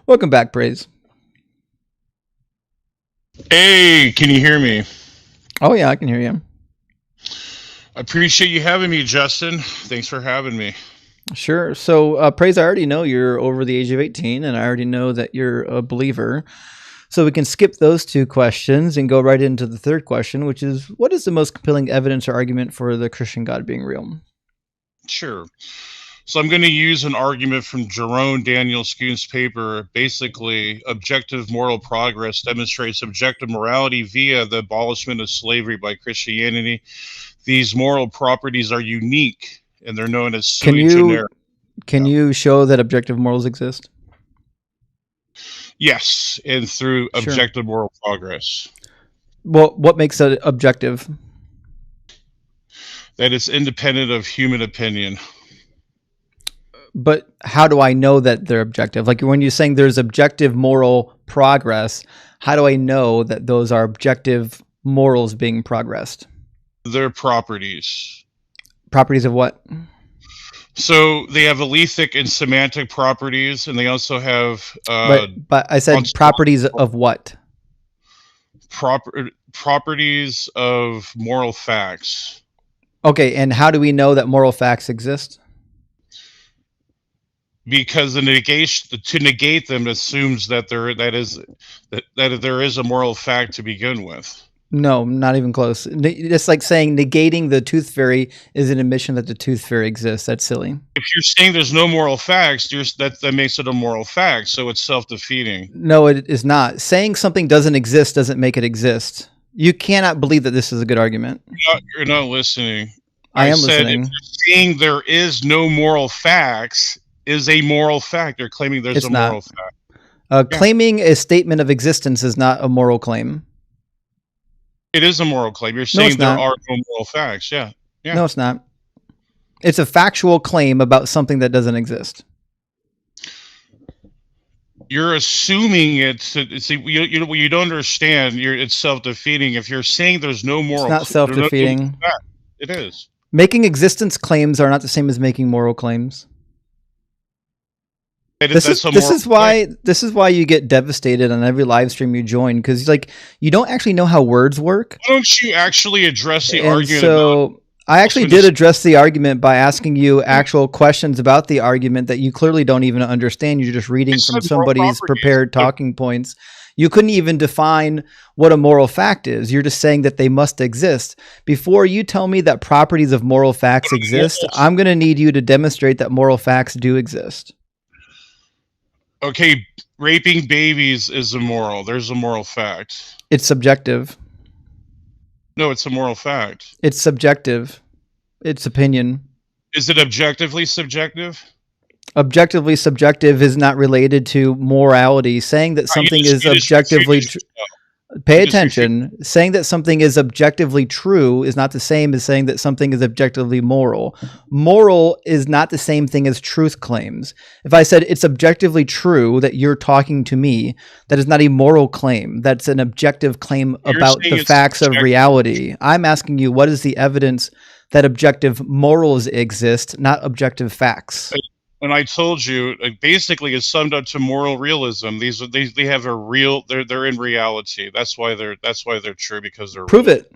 Welcome back, Praise. Hey, can you hear me? Oh, yeah, I can hear you. I appreciate you having me, Justin. Thanks for having me. Sure. So, Praise, I already know you're over the age of 18, and I already know that you're a believer. So we can skip those two questions and go right into the third question, which is, what is the most compelling evidence or argument for the Christian God being real? Sure. So I'm going to use an argument from Jerome Daniel Schoon's paper. Basically, objective moral progress demonstrates objective morality via the abolishment of slavery by Christianity. These moral properties are unique, and they're known as sui generis. Can you show that objective morals exist? Yes, and through objective moral progress. Well, what makes it objective? That it's independent of human opinion. But how do I know that they're objective? Like when you're saying there's objective moral progress, how do I know that those are objective morals being progressed? They're properties. Properties of what? So they have alethic and semantic properties, and they also have. But I said properties of what? Properties of moral facts. Okay, and how do we know that moral facts exist? Because to negate them assumes that there is a moral fact to begin with. No, not even close. It's like saying negating the tooth fairy is an admission that the tooth fairy exists. That's silly. If you're saying there's no moral facts, that makes it a moral fact, so it's self-defeating. No, it is not. Saying something doesn't exist doesn't make it exist. You cannot believe that this is a good argument. You're not listening. I am listening. If you're saying there is no moral facts is a moral fact. You're claiming there's a moral fact. Claiming a statement of existence is not a moral claim. It is a moral claim. You're saying there are no moral facts. Yeah. No, it's not. It's a factual claim about something that doesn't exist. You're assuming it's. See, you don't understand. It's self-defeating. If you're saying there's no moral, it's not self-defeating. It is. Making existence claims are not the same as making moral claims. This is why you get devastated on every live stream you join, because you don't actually know how words work. Why don't you actually address the argument? So I actually did address the argument by asking you actual questions about the argument that you clearly don't even understand. You're just reading from somebody's prepared talking points. You couldn't even define what a moral fact is. You're just saying that they must exist. Before you tell me that properties of moral facts exist, I'm going to need you to demonstrate that moral facts do exist. Okay, raping babies is immoral. There's a moral fact. It's subjective. No, it's a moral fact. It's subjective. It's opinion. Is it objectively subjective? Objectively subjective is not related to morality. Saying that something is objectively... Pay attention. Saying that something is objectively true is not the same as saying that something is objectively moral. Moral is not the same thing as truth claims. If I said it's objectively true that you're talking to me, that is not a moral claim. That's an objective claim about the facts of reality. I'm asking you, what is the evidence that objective morals exist, not objective facts? And I told you, basically, it's summed up to moral realism. They have a real. They're in reality. That's why they're true, because they're prove real. It.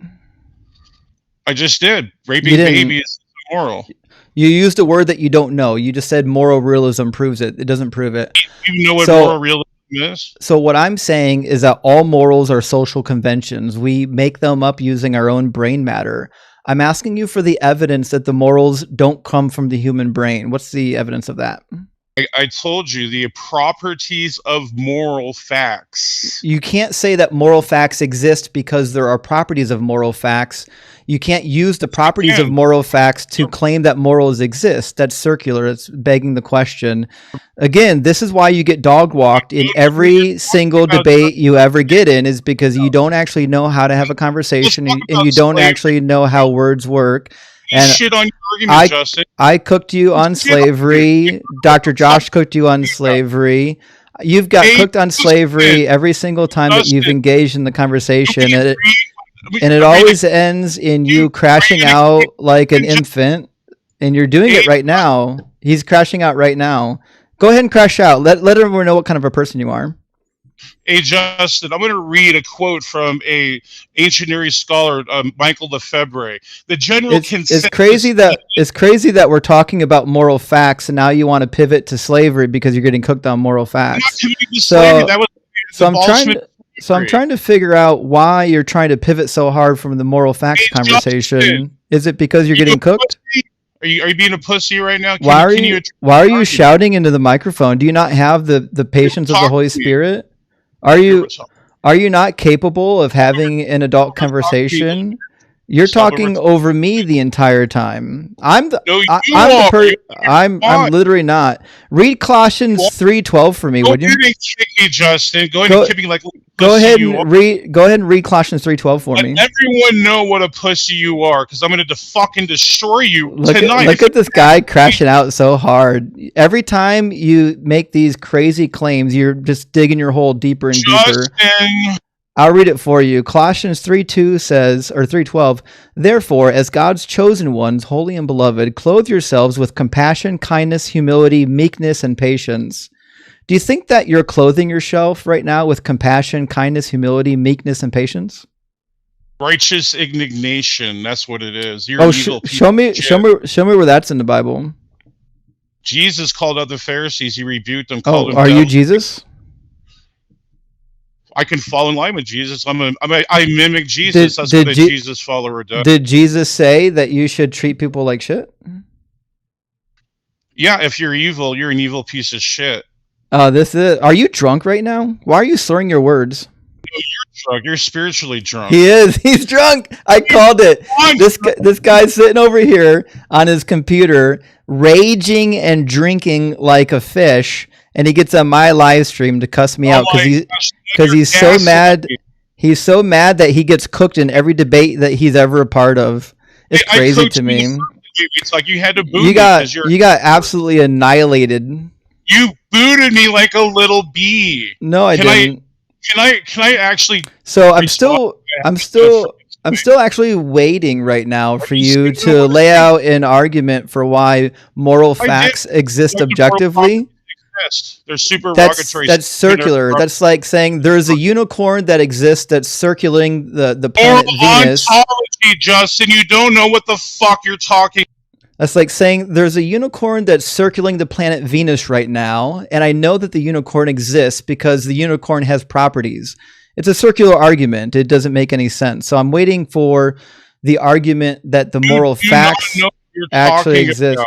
I just did. Raping babies is immoral. You used a word that you don't know. You just said moral realism proves it. It doesn't prove it. You know what moral realism is? So what I'm saying is that all morals are social conventions. We make them up using our own brain matter. I'm asking you for the evidence that the morals don't come from the human brain. What's the evidence of that? I told you the properties of moral facts. You can't say that moral facts exist because there are properties of moral facts. You can't use the properties of moral facts to claim that morals exist. That's circular. It's begging the question. Again, this is why you get dog walked in every single debate you ever get in, is because you don't actually know how to have a conversation and you don't actually know how words work. And shit on your argument, Justin. I cooked you on slavery. Dr. Josh cooked you on slavery. You've got cooked on slavery every single time that you've engaged in the conversation. And it always ends in you crashing out like an infant. And you're doing it right now. He's crashing out right now. Go ahead and crash out. Let everyone know what kind of a person you are. Hey, Justin, I'm going to read a quote from a ancient Near East scholar, Michael Lefebvre. The general consensus. It's crazy that we're talking about moral facts, and now you want to pivot to slavery because you're getting cooked on moral facts. I'm trying to figure out why you're trying to pivot so hard from the moral facts conversation. Justin, is it because you're getting cooked? Are you being a pussy right now? Why are you shouting into the microphone? Do you not have the patience of the Holy Spirit? Are you not capable of having an adult conversation? You're talking over me the entire time. I'm literally not. Read Colossians 3:12 for me, would you? Go ahead and kick me, Justin. Go ahead and kick me like Go ahead and read Colossians 3:12 for me. Let everyone know what a pussy you are, because I'm going to fucking destroy you tonight. Look at this guy crashing out so hard. Every time you make these crazy claims, you're just digging your hole deeper and deeper. I'll read it for you. Colossians 3:2 says, or 3:12, therefore, as God's chosen ones, holy and beloved, clothe yourselves with compassion, kindness, humility, meekness, and patience. Do you think that you're clothing yourself right now with compassion, kindness, humility, meekness, and patience? Righteous indignation. That's what it is. You're evil show me where that's in the Bible. Jesus called out the Pharisees. He rebuked them. Are you Jesus? I can fall in line with Jesus. I mimic Jesus. That's what a Jesus follower does. Did Jesus say that you should treat people like shit? Yeah, if you're evil, you're an evil piece of shit. Are you drunk right now? Why are you slurring your words? No, you're drunk. You're spiritually drunk. He is. He's drunk. I called it. This guy's sitting over here on his computer, raging and drinking like a fish. And he gets on my live stream to cuss me out because he's so mad. He's so mad that he gets cooked in every debate that he's ever a part of. It's crazy to me. It's like you had to boot you got absolutely annihilated. You booted me like a little bee. No, I didn't. Can I actually? So I'm still actually waiting right now for you to lay out an argument for why moral facts exist objectively. They're super derogatory. That's circular. That's like saying there's a unicorn that exists that's circling the planet Venus. Ontology, Justin. You don't know what the fuck you're talking. That's like saying there's a unicorn that's circling the planet Venus right now, and I know that the unicorn exists because the unicorn has properties. It's a circular argument. It doesn't make any sense. So I'm waiting for the argument that the moral facts actually exist.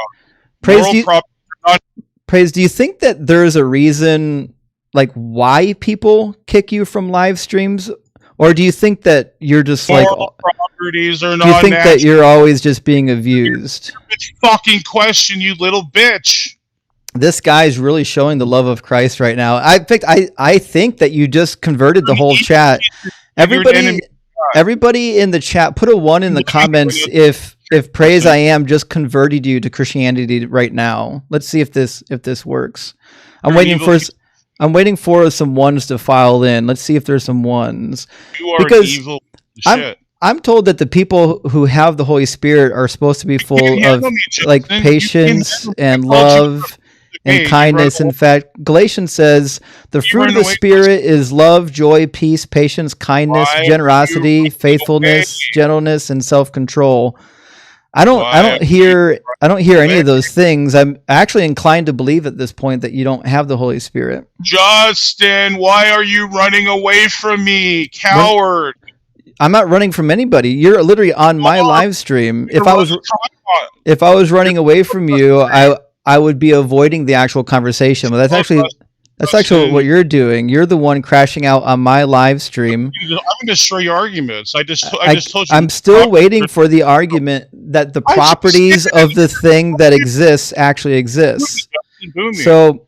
Praise, do you think that there's a reason like why people kick you from live streams? Or do you think that you're just moral properties are not? Do you think that you're always just being abused? Fucking question, you little bitch. This guy's really showing the love of Christ right now. I think that you just converted the whole chat. Everybody in the chat, put a 1 in the comments if Praise I Am just converted you to Christianity right now. Let's see if this works. I'm waiting for some ones to file in. Let's see if there's some ones. You are evil shit. I'm told that the people who have the Holy Spirit are supposed to be full of like patience and love and kindness. In fact, Galatians says the fruit of the Spirit is love, joy, peace, patience, kindness, generosity, faithfulness, gentleness, and self-control. I don't hear any of those things. I'm actually inclined to believe at this point that you don't have the Holy Spirit. Justin, why are you running away from me, coward? I'm not running from anybody. You're literally on my live stream. If I was running away from you, I would be avoiding the actual conversation. But that's actually what you're doing. You're the one crashing out on my live stream. I'm going to destroy your arguments. I just told you. I'm still waiting for the argument that the properties of the thing that exists actually exists. So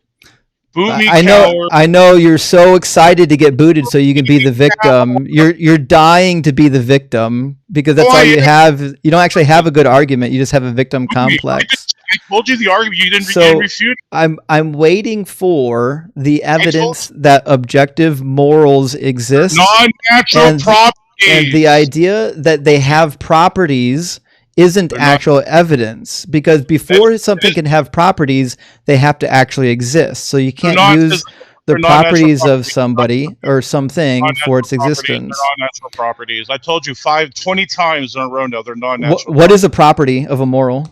I know you're so excited to get booted so you can be the victim. You're dying to be the victim because that's all you have. You don't actually have a good argument. You just have a victim complex. I told you the argument. You didn't refute. I'm waiting for the evidence that objective morals exist. Non-natural properties. And the idea that they have properties isn't actual evidence, because before something can have properties, they have to actually exist. So you can't use the properties of somebody or something for its existence. They're non-natural properties. I told you 20 times in a row now. They're non-natural. What is a property of a moral?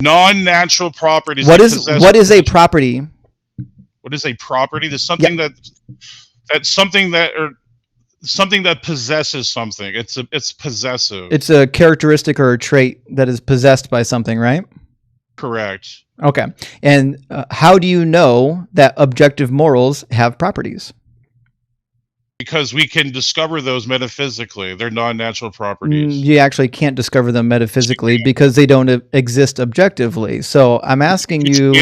Non-natural properties. What is a property? What is a property? There's something that's something that possesses something. It's possessive. It's a characteristic or a trait that is possessed by something, right? Correct. Okay. And how do you know that objective morals have properties? Because we can discover those metaphysically. They're non-natural properties. You actually can't discover them metaphysically because they don't exist objectively. So I'm asking you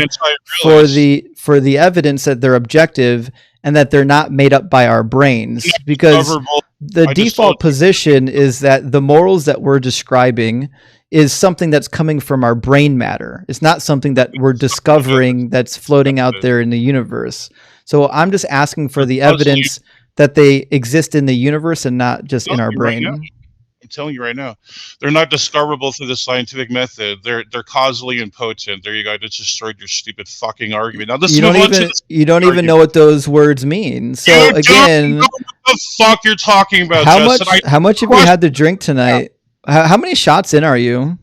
for the evidence that they're objective and that they're not made up by our brains, because the default position is that the morals that we're describing is something that's coming from our brain matter. It's not something that we're discovering that's floating out there in the universe. So I'm just asking for the evidence that they exist in the universe and not just in our brain. I'm telling you right now, they're not discoverable through the scientific method. They're causally impotent. There you go. I just destroyed your stupid fucking argument. Now you don't even know what those words mean. So you again, what the fuck you're talking about? How much have you had to drink tonight? How many shots in are you?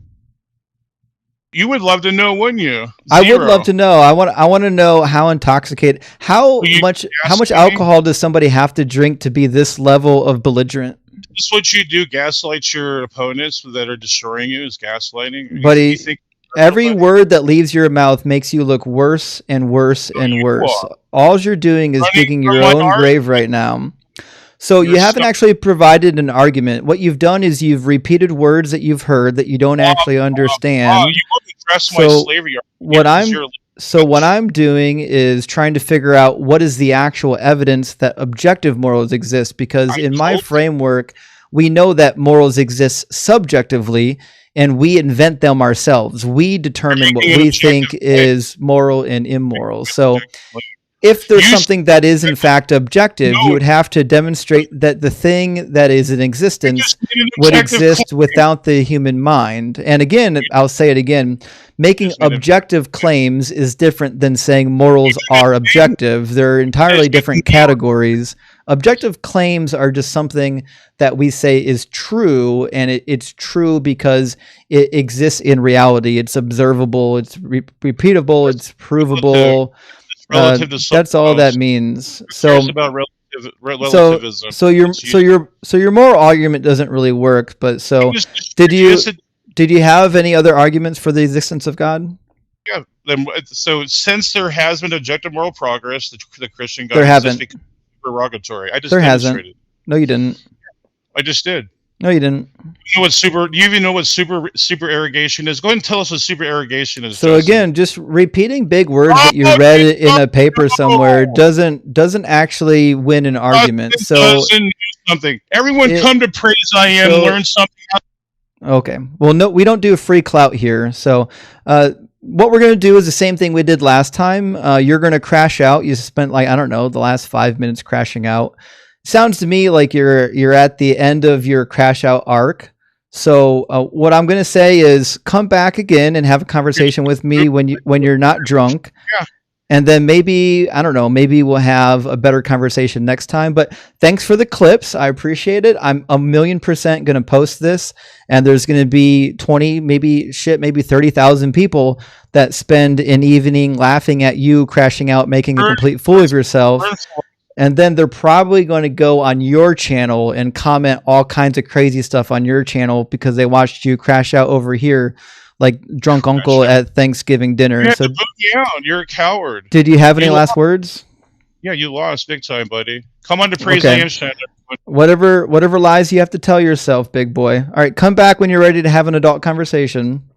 You would love to know, wouldn't you? 0. I would love to know. I want to know how intoxicated, how much alcohol does somebody have to drink to be this level of belligerent? This is what you do: gaslight your opponents that are destroying you. Is gaslighting? Buddy, every word that leaves your mouth makes you look worse and worse and worse. All you're doing is digging your own grave right now. So you haven't actually provided an argument. What you've done is you've repeated words that you've heard that you don't actually understand. You won't address my slavery argument. What I'm doing is trying to figure out what is the actual evidence that objective morals exist, because in my framework, we know that morals exist subjectively, and we invent them ourselves. We determine what we think is moral and immoral. So if there's something that is in fact objective, you would have to demonstrate that the thing that is in existence would exist without the human mind. And again, I'll say it again, making objective claims is different than saying morals are objective. They're entirely different categories. Objective claims are just something that we say is true, and it's true because it exists in reality. It's observable, it's repeatable, it's provable. That's all that means. So it's about relativism. So your moral argument doesn't really work. But did you have any other arguments for the existence of God? Yeah. So since there has been objective moral progress, the Christian God there hasn't. Derogatory. I just there hasn't. No, you didn't. I just did. No, you didn't. Do you even know what super irrigation is? Go ahead and tell us what super irrigation is. So again, just repeating big words that you read in a paper somewhere doesn't actually win an argument. So doesn't do something. Everyone come to Praise I Am, learn something. Okay. Well, no, we don't do a free clout here. So what we're going to do is the same thing we did last time. You're going to crash out. You spent the last 5 minutes crashing out. Sounds to me like you're at the end of your crash out arc. So what I'm going to say is come back again and have a conversation with me when you're not drunk. Yeah. And then maybe we'll have a better conversation next time. But thanks for the clips. I appreciate it. I'm 1,000,000% going to post this, and there's going to be 20, maybe 30,000 people that spend an evening laughing at you crashing out, making a complete fool of yourself. And then they're probably going to go on your channel and comment all kinds of crazy stuff on your channel because they watched you crash out over here like drunk uncle at Thanksgiving dinner. So you're a coward. Did you have any last words? Yeah, you lost big time, buddy. Come on to Praise the Internet. Whatever lies you have to tell yourself, big boy. All right, come back when you're ready to have an adult conversation.